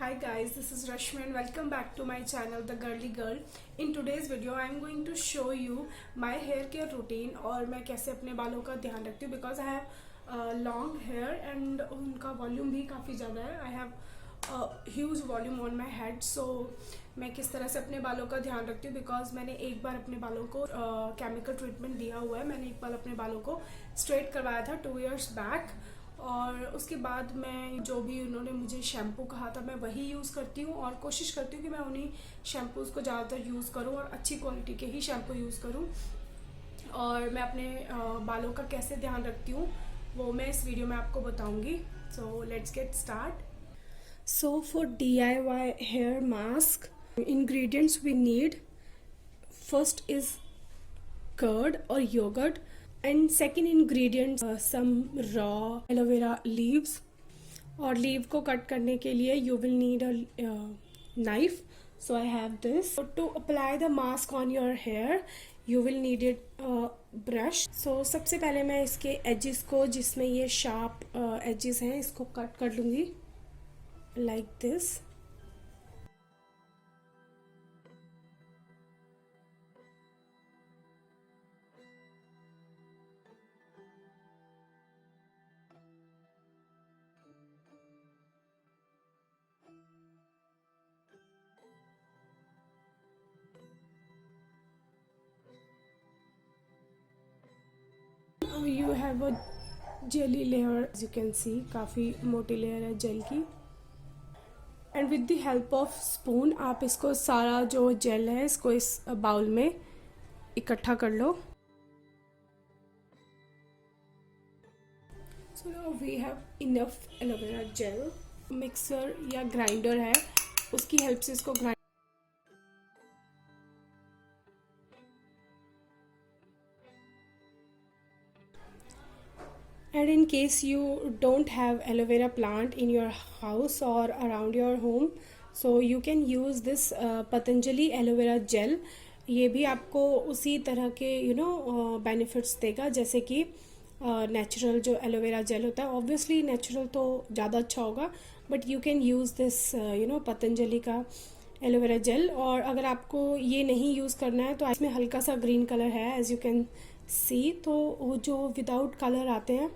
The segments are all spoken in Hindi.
Hi guys, this is Rashmi and welcome back to my channel The Girly Girl. In today's video I am going to show you my hair care routine और मैं कैसे अपने बालों का ध्यान रखती हूँ because I have long hair and उनका वॉल्यूम भी काफ़ी ज़्यादा है. I have huge volume on my head, so मैं किस तरह से अपने बालों का ध्यान रखती हूँ because मैंने एक बार अपने बालों को केमिकल ट्रीटमेंट दिया हुआ है. मैंने एक बार अपने बालों को स्ट्रेट करवाया था 2 years बैक और उसके बाद मैं जो भी उन्होंने मुझे शैम्पू कहा था मैं वही यूज़ करती हूँ और कोशिश करती हूँ कि मैं उन्हीं शैम्पूज़ को ज़्यादातर यूज़ करूँ और अच्छी क्वालिटी के ही शैम्पू यूज़ करूँ. और मैं अपने बालों का कैसे ध्यान रखती हूँ वो मैं इस वीडियो में आपको बताऊँगी. So let's get start. So for DIY hair mask ingredients we need first is curd और yoghurt. And second ingredient some raw aloe vera leaves. और लीव को कट करने के लिए you will need a knife. So I have this. So to apply the mask on your hair you will need it brush. So सबसे पहले मैं इसके edges को जिसमें ये sharp edges हैं इसको कट कर लूँगी like this. You have a jelly layer as you can see, काफ़ी मोटी लेयर है जेल की. And with the help of spoon आप इसको सारा जो जेल है इसको इस बाउल में इकट्ठा कर लो. So now we have enough aloe vera gel. Mixer या ग्राइंडर है उसकी हेल्प से इसको grind. And in case you don't have aloe vera plant in your house or around your home, so you can use this Patanjali aloe vera gel. ये भी आपको उसी तरह के बेनिफिट्स देगा जैसे कि नेचुरल जो एलोवेरा जेल होता है. ऑब्वियसली नेचुरल तो ज़्यादा अच्छा होगा but you can use this Patanjali का एलोवेरा जेल. और अगर आपको ये नहीं यूज़ करना है तो इसमें हल्का सा ग्रीन कलर है एज यू कैन सी. तो वो जो विदाउट कलर आते हैं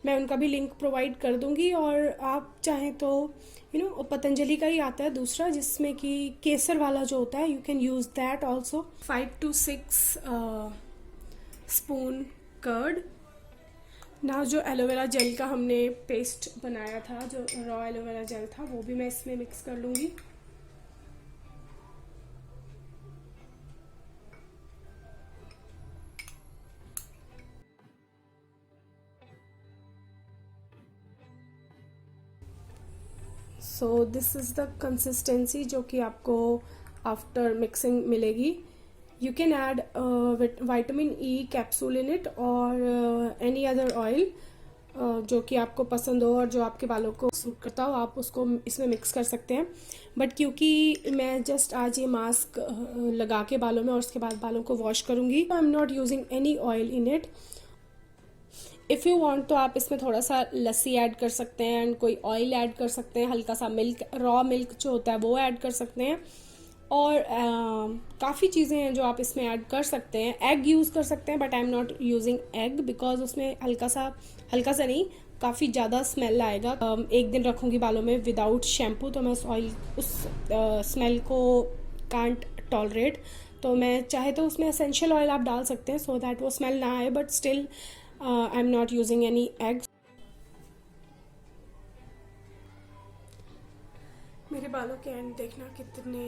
मैं उनका भी लिंक प्रोवाइड कर दूंगी. और आप चाहें तो पतंजलि का ही आता है दूसरा जिसमें कि केसर वाला जो होता है you can use that also. 5 to 6 spoon curd. ना जो एलोवेरा जेल का हमने पेस्ट बनाया था जो रॉ एलोवेरा जेल था वो भी मैं इसमें मिक्स कर लूँगी. So this is the consistency जो कि आपको आफ्टर मिक्सिंग मिलेगी. You can add vitamin E capsule in it और एनी अदर ऑयल जो कि आपको पसंद हो और जो आपके बालों को सूट करता हो आप उसको इसमें मिक्स कर सकते हैं. बट क्योंकि मैं जस्ट आज ये मास्क लगा के बालों में और उसके बाद बालों को वॉश करूँगी आई am not using any oil in it. If you want तो आप इसमें थोड़ा सा लस्सी ऐड कर सकते हैं एंड कोई ऑयल ऐड कर सकते हैं. हल्का सा मिल्क रॉ मिल्क जो होता है वो ऐड कर सकते हैं. और काफ़ी चीज़ें हैं जो आप इसमें ऐड कर सकते हैं. एग यूज़ कर सकते हैं but I am not using egg because उसमें हल्का सा नहीं काफ़ी ज़्यादा स्मेल आएगा. एक दिन रखूँगी बालों में विदाउट शैम्पू तो मैं उस स्मेल को कांट टॉलरेट. तो मैं चाहे तो उसमें एसेंशियल ऑयल आप डाल सकते हैं सो दैट वो स्मेल ना आए but still I am not using any egg. मेरे बालों के एंड देखना कितने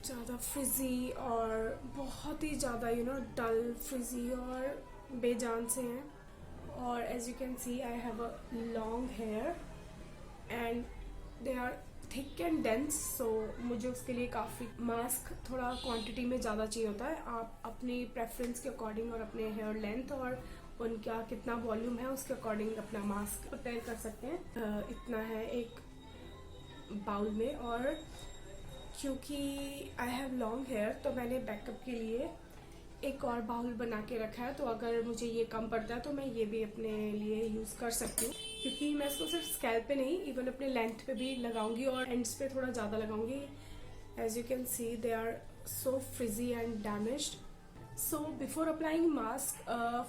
ज़्यादा फ्रिजी और बहुत ही ज़्यादा डल फ्रिजी और बेजान से हैं. और as you can see I have a long hair and they are thick and dense. So मुझे उसके लिए काफ़ी मास्क थोड़ा क्वांटिटी में ज़्यादा चाहिए होता है. आप अपनी प्रेफरेंस के अकॉर्डिंग और अपने हेयर लेंथ और उनका कितना वॉल्यूम है उसके अकॉर्डिंग अपना मास्क प्रिपेयर कर सकते हैं. इतना है एक बाउल में. और क्योंकि आई हैव लॉन्ग हेयर तो मैंने बैकअप के लिए एक और बाउल बना के रखा है, तो अगर मुझे ये कम पड़ता है तो मैं ये भी अपने लिए यूज़ कर सकती हूँ, क्योंकि मैं इसको सिर्फ स्कैल्प पे नहीं इवन अपने लेंथ पे भी लगाऊंगी और एंड्स पे थोड़ा ज़्यादा लगाऊंगी. As you can see they are so frizzy and damaged. So before applying mask,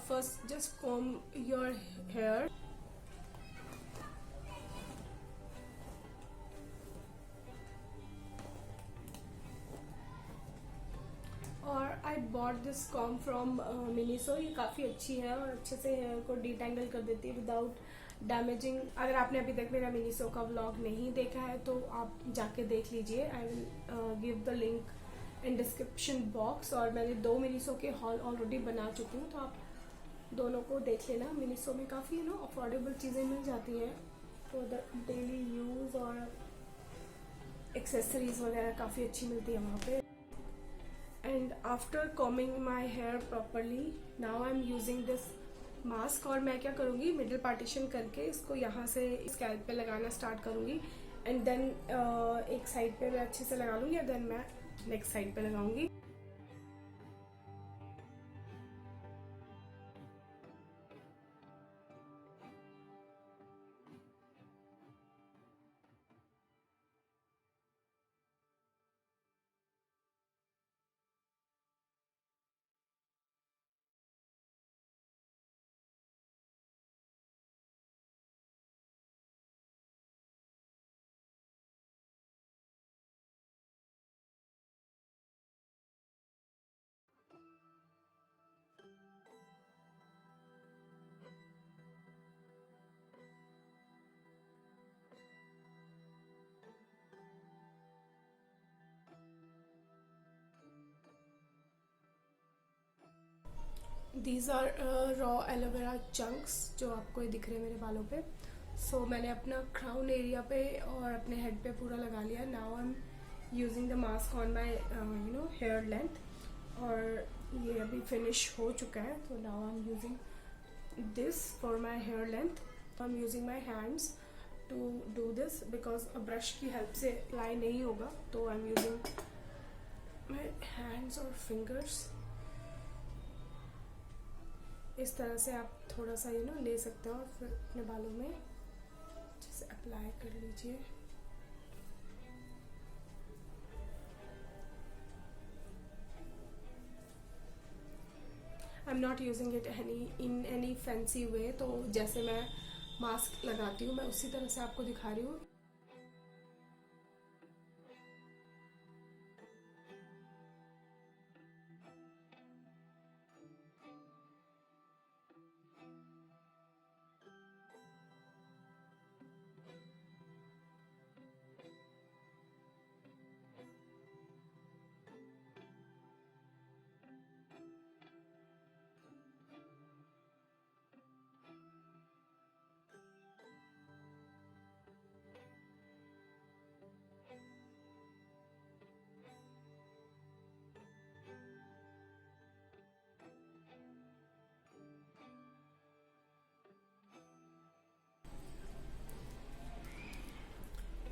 first just comb your hair. और I bought this comb from Miniso. ये काफ़ी अच्छी है और अच्छे से हेयर को डिटेंगल कर देती है विदाउट डैमेजिंग. अगर आपने अभी तक मेरा मिनीसो का व्लॉग नहीं देखा है तो आप जाके देख लीजिए. I will give the link in description box. और मैंने 2 मिनीसो के हॉल ऑलरेडी बना चुकी हूँ, तो आप दोनों को देख लेना. मिनीसो में काफ़ी अफोर्डेबल चीज़ें मिल जाती हैं फॉर द डेली यूज़, और एक्सेसरीज वगैरह काफ़ी अच्छी मिलती है वहाँ पे. And after combing my hair properly now I am using this mask. और मैं क्या करूँगी, मिडिल पार्टीशन करके इसको यहाँ से स्कैल्प पे लगाना स्टार्ट करूँगी. एंड देन एक साइड पे मैं अच्छे से लगा लूँगी और देन मैं नेक्स्ट साइड पे लगाऊंगी. These are raw aloe vera chunks जो आपको ये दिख रहे हैं मेरे बालों पे. सो मैंने अपना क्राउन एरिया पे और अपने हेड पे पूरा लगा लिया. Now I am using the mask on my hair length. और ये अभी फिनिश हो चुका है, तो now I am using this for my hair length. I am using my hands to do this because brush की हेल्प से अप्लाई नहीं होगा, तो I am using my hands और फिंगर्स. इस तरह से आप थोड़ा सा ले सकते हो और फिर अपने बालों में अच्छे से अप्लाई कर लीजिए. I am not using it in any fancy way. तो जैसे मैं मास्क लगाती हूँ मैं उसी तरह से आपको दिखा रही हूँ.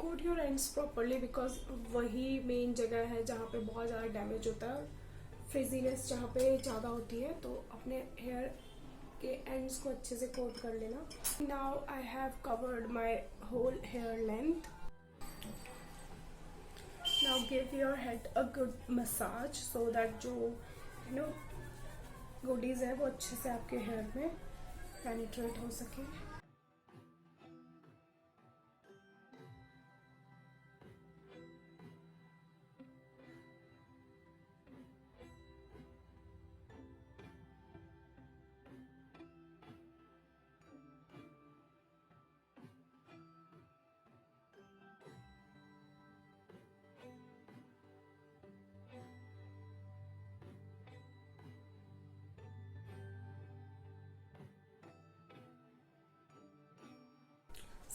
Coat your ends properly because वही मेन जगह है जहाँ पे बहुत ज़्यादा डैमेज होता है, फ्रिजीनेस जहाँ पे ज़्यादा होती है. तो अपने हेयर के एंड्स को अच्छे से कोट कर लेना. Now I have covered my whole hair length. Now give your head a good massage so that जो गोडीज है वो अच्छे से आपके हेयर में पेनिट्रेट हो सके.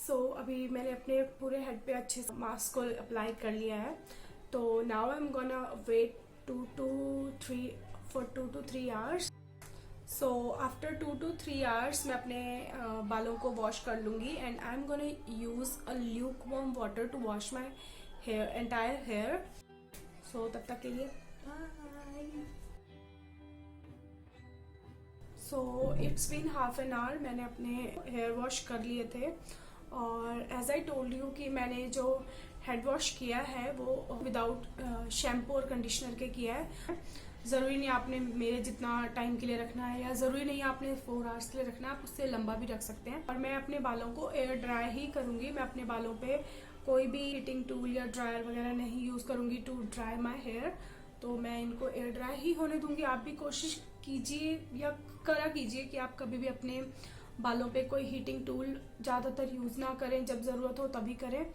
सो अभी मैंने अपने पूरे हेड पे अच्छे से मास्क को अप्लाई कर लिया है. तो now I am gonna wait 2 to 3 hours. So after 2 to 3 hours मैं अपने बालों को वॉश कर लूँगी. And I am gonna use a lukewarm water to wash my hair entire hair. So तब तक के लिए bye. So it's been half an hour, मैंने अपने हेयर वॉश कर लिए थे। और एज आई टोल्ड यू कि मैंने जो हेड वॉश किया है वो विदाउट शैम्पू और कंडीशनर के किया है। ज़रूरी नहीं आपने मेरे जितना टाइम के लिए रखना है, या ज़रूरी नहीं आपने 4 आवर्स के लिए रखना है, आप उससे लंबा भी रख सकते हैं। और मैं अपने बालों को एयर ड्राई ही करूँगी। मैं अपने बालों पे कोई भी हीटिंग टूल या ड्रायर वगैरह नहीं यूज़ करूँगी टू ड्राई माई हेयर। तो मैं इनको एयर ड्राई ही होने दूंगी। आप भी कोशिश कीजिए या करा कीजिए कि आप कभी भी अपने बालों पे कोई हीटिंग टूल ज़्यादातर यूज़ ना करें, जब ज़रूरत हो तभी करें।